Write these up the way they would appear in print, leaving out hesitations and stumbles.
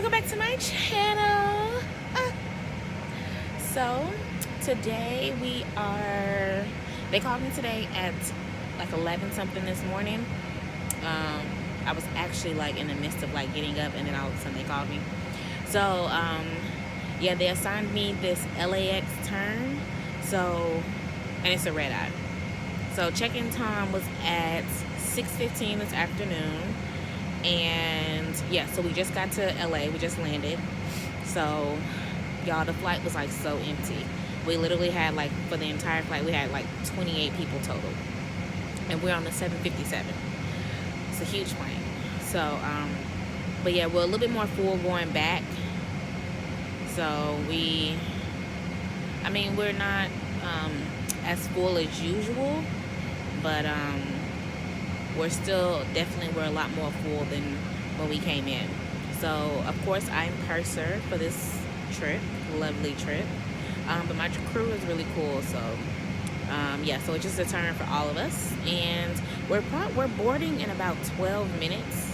Welcome back to my channel. So today they called me today at like 11 something this morning. I was actually like in the midst of like getting up, and then all of a sudden they called me. So yeah, they assigned me this LAX turn, and it's a red eye. So check-in time was at 6:15 this afternoon. And yeah, so we just got to LA. We just landed. So y'all, the flight was like so empty. We literally had like, for the entire flight, we had like 28 people total, and we're on the 757. It's a huge plane. So but yeah, we're a little bit more full going back. So we're not as full as usual, but we're a lot more full than when we came in. So of course I'm purser for this trip, lovely trip, but my crew is really cool. So yeah, so it's just a turn for all of us, and we're boarding in about 12 minutes.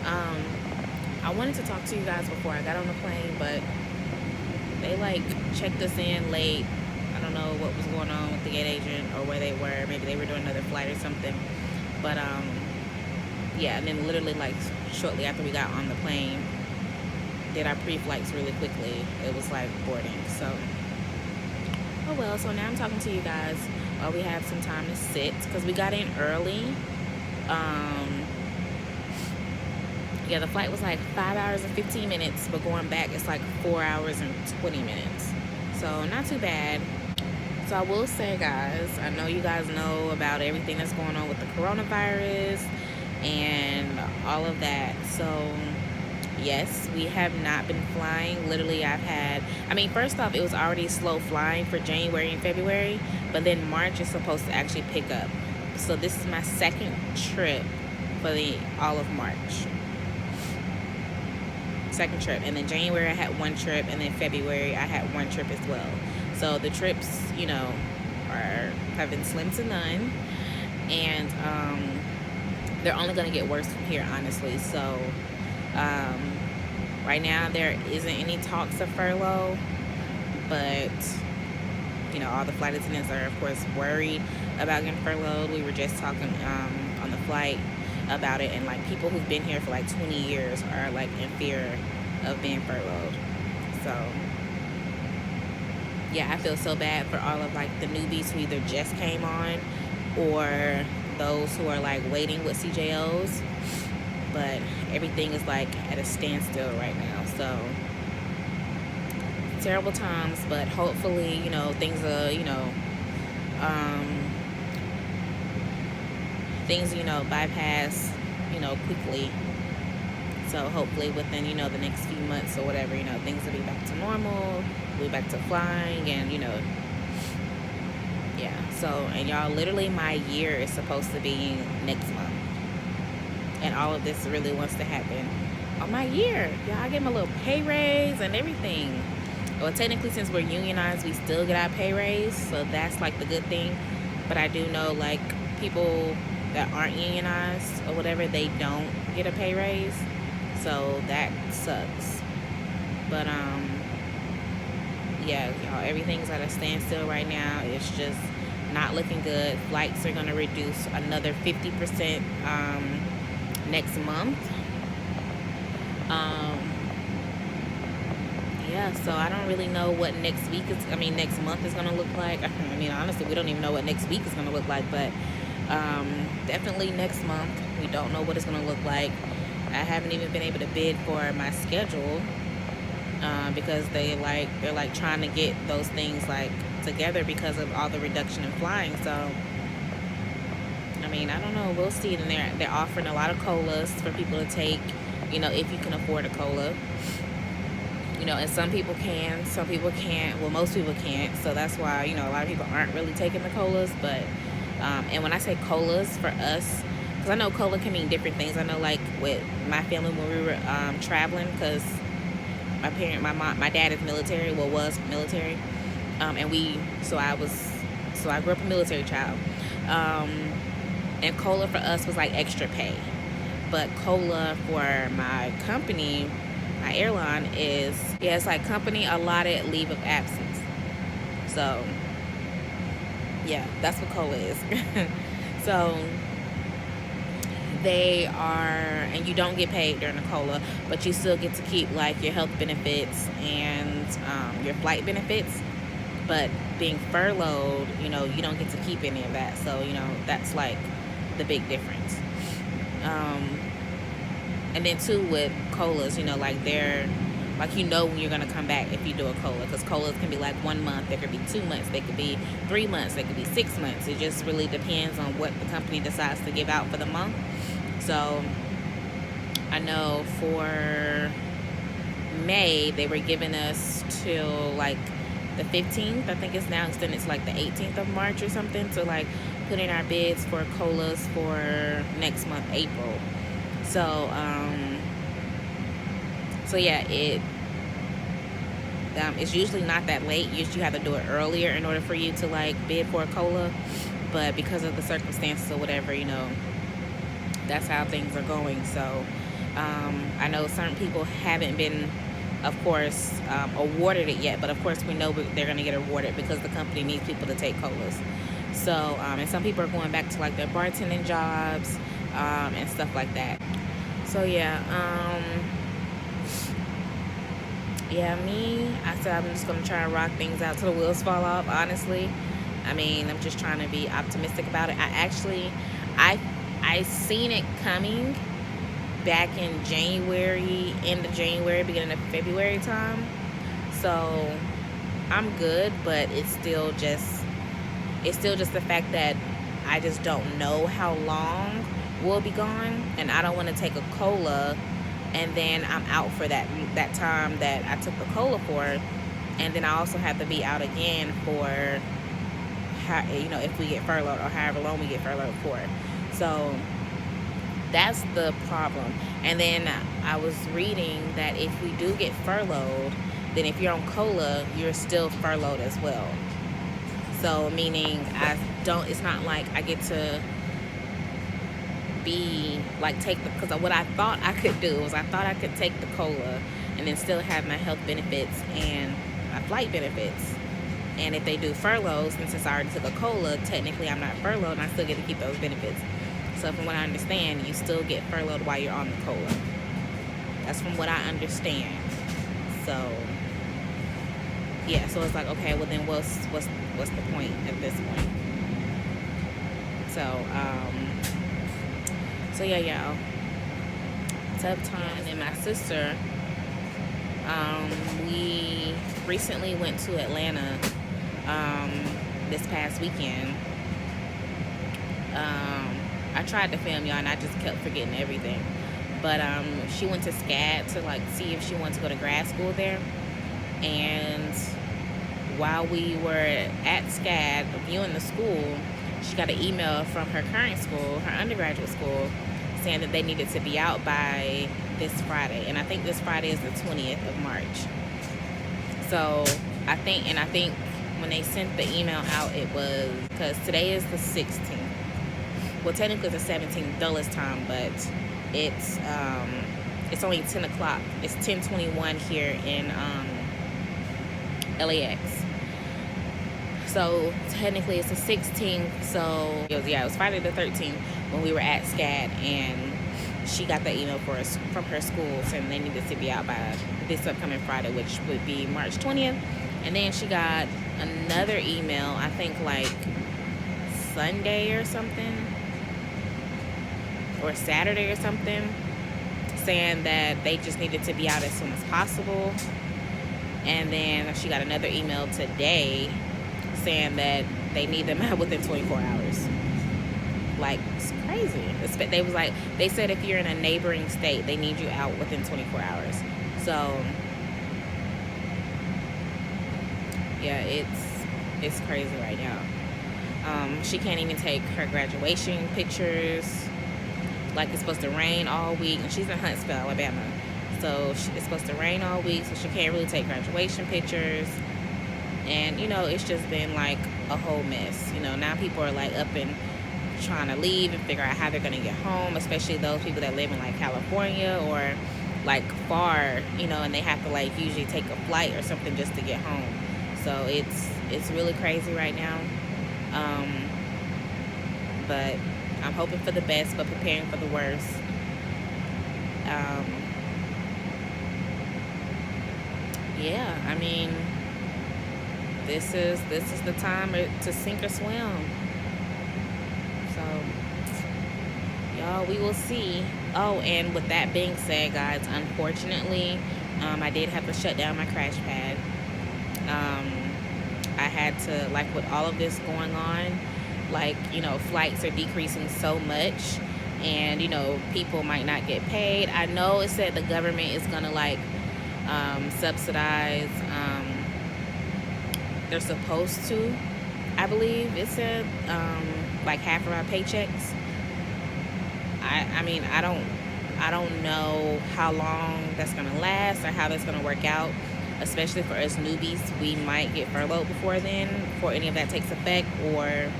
I wanted to talk to you guys before I got on the plane, but they like checked us in late. I don't know what was going on with the gate agent or where they were. Maybe they were doing another flight or something. But yeah, and then literally like shortly after we got on the plane, did our pre-flights really quickly. It was like boarding. So oh well. So now I'm talking to you guys while we have some time to sit, because we got in early. Yeah, the flight was like 5 hours and 15 minutes, but going back it's like 4 hours and 20 minutes. So not too bad. So I will say, guys, I know you guys know about everything that's going on with the coronavirus and all of that. So yes, we have not been flying. Literally, first off, it was already slow flying for January and February, but then March is supposed to actually pick up. So this is my second trip for all of March. Second trip, and then January I had one trip, and then February I had one trip as well. So the trips, have been slim to none, and they're only going to get worse from here, honestly. So right now there isn't any talks of furlough, but all the flight attendants are of course worried about getting furloughed. We were just talking on the flight about it, and like people who've been here for like 20 years are like in fear of being furloughed. So yeah, I feel so bad for all of like the newbies who either just came on or those who are like waiting with CJOs, but everything is like at a standstill right now. So terrible times, but hopefully things are bypass quickly. So hopefully within the next few months or whatever, things will be back to normal. We'll be back to flying, and yeah. So, and y'all, literally my year is supposed to be next month, and all of this really wants to happen on my year. Y'all, I get my little pay raise and everything. Well, technically, since we're unionized, we still get our pay raise, so that's like the good thing. But I do know like people that aren't unionized or whatever, they don't get a pay raise, so that sucks. But yeah, y'all, everything's at a standstill right now. It's just not looking good. Flights are gonna reduce another 50% next month. Yeah, so I don't really know what next month is gonna look like. Honestly, we don't even know what next week is gonna look like, but definitely next month we don't know what it's gonna look like. I haven't even been able to bid for my schedule because they're like trying to get those things like together because of all the reduction in flying. So I don't know, we'll see. And they're offering a lot of colas for people to take, if you can afford a cola. And some people can, some people can't. Well, most people can't. So that's why, a lot of people aren't really taking the colas. But, and when I say colas for us, because I know cola can mean different things. I know like with my family when we were traveling, because my dad is military, was military. And I grew up a military child. And cola for us was like extra pay. But cola for my company my airline is, yeah, it's like company allotted leave of absence. So yeah, that's what COLA is. So they are, and you don't get paid during the COLA, but you still get to keep like your health benefits and your flight benefits. But being furloughed, you know, you don't get to keep any of that. So, you know, that's like the big difference. And then too with COLAs, you know, like they're like, you know, when you're gonna come back if you do a COLA, because COLAs can be like 1 month, they could be 2 months, they could be 3 months, they could be 6 months. It just really depends on what the company decides to give out for the month. So I know for May they were giving us till like the 15th. I think it's now extended to like the 18th of March or something, to like put in our bids for COLAs for next month, April. So yeah, it's usually not that late. Usually you have to do it earlier in order for you to like bid for a COLA, but because of the circumstances or whatever, you know, that's how things are going. So I know certain people haven't been, of course, awarded it yet, but of course we know they're going to get awarded because the company needs people to take COLAs. So and some people are going back to like their bartending jobs and stuff like that. So yeah, I said I'm just gonna try and rock things out till the wheels fall off, honestly. I mean, I'm just trying to be optimistic about it. I seen it coming back in January, end of January, beginning of February time. So I'm good, but it's still just the fact that I just don't know how long we'll be gone, and I don't want to take a COLA and then I'm out for that time that I took the COLA for, and then I also have to be out again for, you know, if we get furloughed or however long we get furloughed for. So that's the problem. And then I was reading that if we do get furloughed, then if you're on COLA, you're still furloughed as well. So meaning it's not like I get to be like because what I thought I could do was I thought I could take the COLA and then still have my health benefits and my flight benefits. And if they do furloughs, and since I already took a COLA, technically I'm not furloughed and I still get to keep those benefits. So from what I understand, you still get furloughed while you're on the COLA. That's from what I understand. So yeah, so it's like, okay, well then what's the point at this point? So yeah, y'all, tough time. And then my sister, we recently went to Atlanta this past weekend. I tried to film y'all and I just kept forgetting everything. But she went to SCAD to like see if she wanted to go to grad school there. And while we were at SCAD viewing the school, she got an email from her current school, her undergraduate school, saying that they needed to be out by this Friday. And I think this Friday is the 20th of March. So I think when they sent the email out, it was, because today is the 16th. Well, technically it's the 17th Dulles time, but it's only 10 o'clock. It's 10:21 here in LAX. So technically it's the 16th. So it was Friday the 13th when we were at SCAD, and she got that email from her school saying they needed to be out by this upcoming Friday, which would be March 20th. And then she got another email, I think like Sunday or something, or Saturday or something, saying that they just needed to be out as soon as possible. And then she got another email today saying that they need them out within 24 hours. Like, it's crazy. They said if you're in a neighboring state, they need you out within 24 hours. So yeah, it's crazy right now. She can't even take her graduation pictures. Like, it's supposed to rain all week, and she's in Huntsville, Alabama. So it's supposed to rain all week, so she can't really take graduation pictures. And, you know, it's just been like a whole mess. You know, now people are like up and trying to leave and figure out how they're going to get home, especially those people that live in like California or like far, and they have to like usually take a flight or something just to get home. So it's really crazy right now. But I'm hoping for the best, but preparing for the worst. Yeah, I mean, this is the time to sink or swim. So, y'all, we will see. Oh, and with that being said, guys, unfortunately, I did have to shut down my crash pad. I had to, like, with all of this going on, like, flights are decreasing so much, and, people might not get paid. I know it said the government is going to, like, subsidize, they're supposed to, I believe it said, like half of our paychecks. I mean, I don't know how long that's going to last or how that's going to work out, especially for us newbies. We might get furloughed before any of that takes effect, or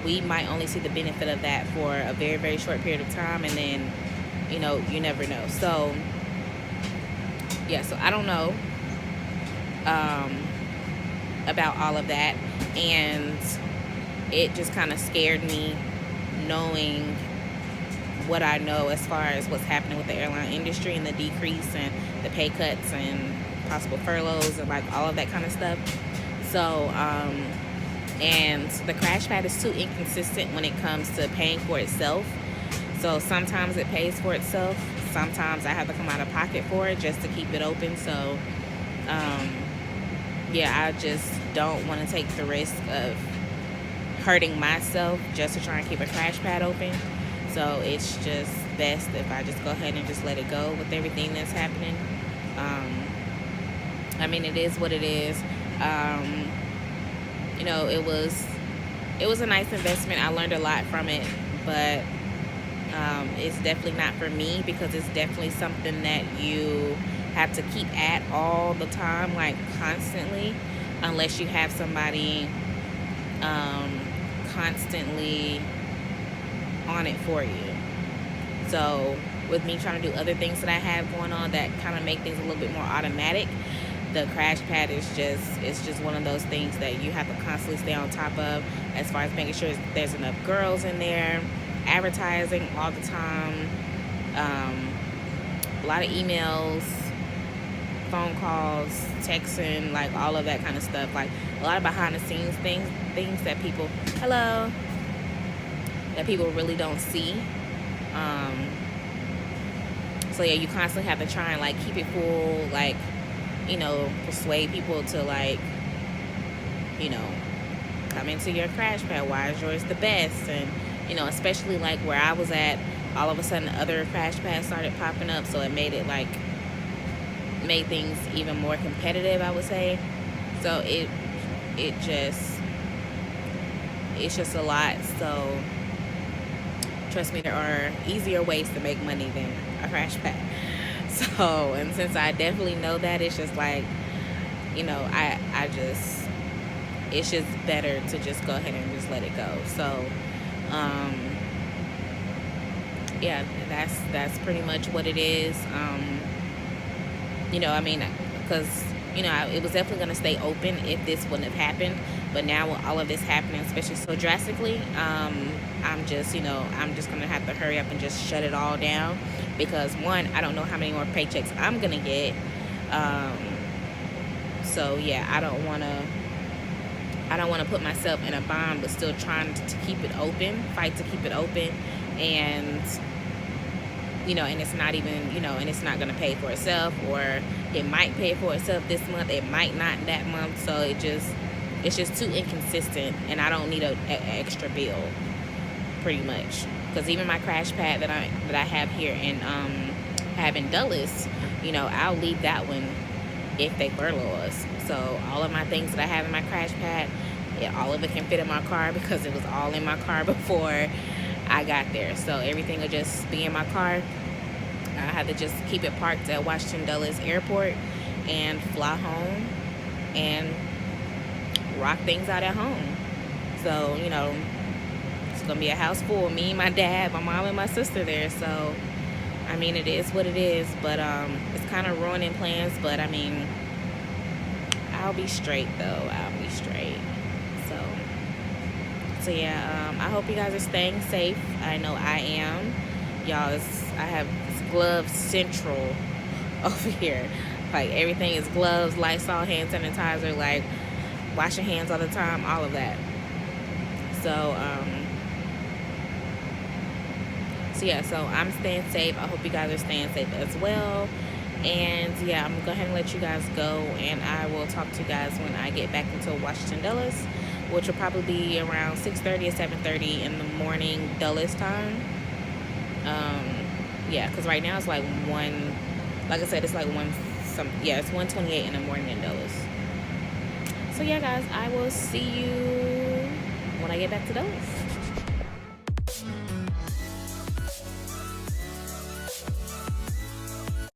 we might only see the benefit of that for a very, very short period of time, and then, you never know. So, yeah, so I don't know about all of that, and it just kind of scared me knowing what I know as far as what's happening with the airline industry and the decrease and the pay cuts and possible furloughs and like all of that kind of stuff. So, and the crash pad is too inconsistent when it comes to paying for itself. So sometimes it pays for itself. Sometimes I have to come out of pocket for it just to keep it open. So, yeah, I just don't want to take the risk of hurting myself just to try and keep a crash pad open. So it's just best if I just go ahead and just let it go with everything that's happening. I mean, it is what it is. It was a nice investment. I learned a lot from it, but it's definitely not for me, because it's definitely something that you have to keep at all the time, like constantly, unless you have somebody constantly on it for you. So with me trying to do other things that I have going on that kind of make things a little bit more automatic, the crash pad is just one of those things that you have to constantly stay on top of, as far as making sure there's enough girls in there, advertising all the time, a lot of emails, phone calls, texting, like all of that kind of stuff, like a lot of behind the scenes things that people really don't see. So yeah, you constantly have to try and like keep it full, like, persuade people to like, come into your crash pad. Why is yours the best? And, especially like where I was at, all of a sudden other crash pads started popping up. So it made things even more competitive, I would say. So it's just a lot. So trust me, there are easier ways to make money than a crash pad. So, and since I definitely know that, it's just like, it's just better to just go ahead and just let it go. So, yeah, that's pretty much what it is. I mean, because, it was definitely going to stay open if this wouldn't have happened. But now with all of this happening, especially so drastically, I'm just going to have to hurry up and just shut it all down. Because one, I don't know how many more paychecks I'm going to get. So yeah, I don't want to put myself in a bind, but still trying to keep it open, fight to keep it open. And, and it's not even, and it's not going to pay for itself, or it might pay for itself this month. It might not that month. So it's just too inconsistent, and I don't need an extra bill, pretty much. Because even my crash pad that I have here in Dulles, I'll leave that one if they furlough us. So all of my things that I have in my crash pad, all of it can fit in my car, because it was all in my car before I got there. So everything will just be in my car. I had to just keep it parked at Washington Dulles Airport and fly home and rock things out at home. So, it's gonna be a house full, me, my dad, my mom, and my sister there. So I mean, it is what it is, but it's kind of ruining plans. But I mean, I'll be straight though. I'll be straight. So yeah, I hope you guys are staying safe. I know I am. Y'all, I have glove central over here. Like, everything is gloves, Lysol, hand sanitizer, like wash your hands all the time, all of that. So yeah, so I'm staying safe. I hope you guys are staying safe as well. And yeah, I'm gonna go ahead and let you guys go, and I will talk to you guys when I get back into Washington Dulles, which will probably be around 6:30 or 7:30 in the morning Dulles time. Yeah, because right now it's like like I said, it's like it's 1:28 in the morning in Dulles. So yeah, guys, I will see you when I get back to Dulles.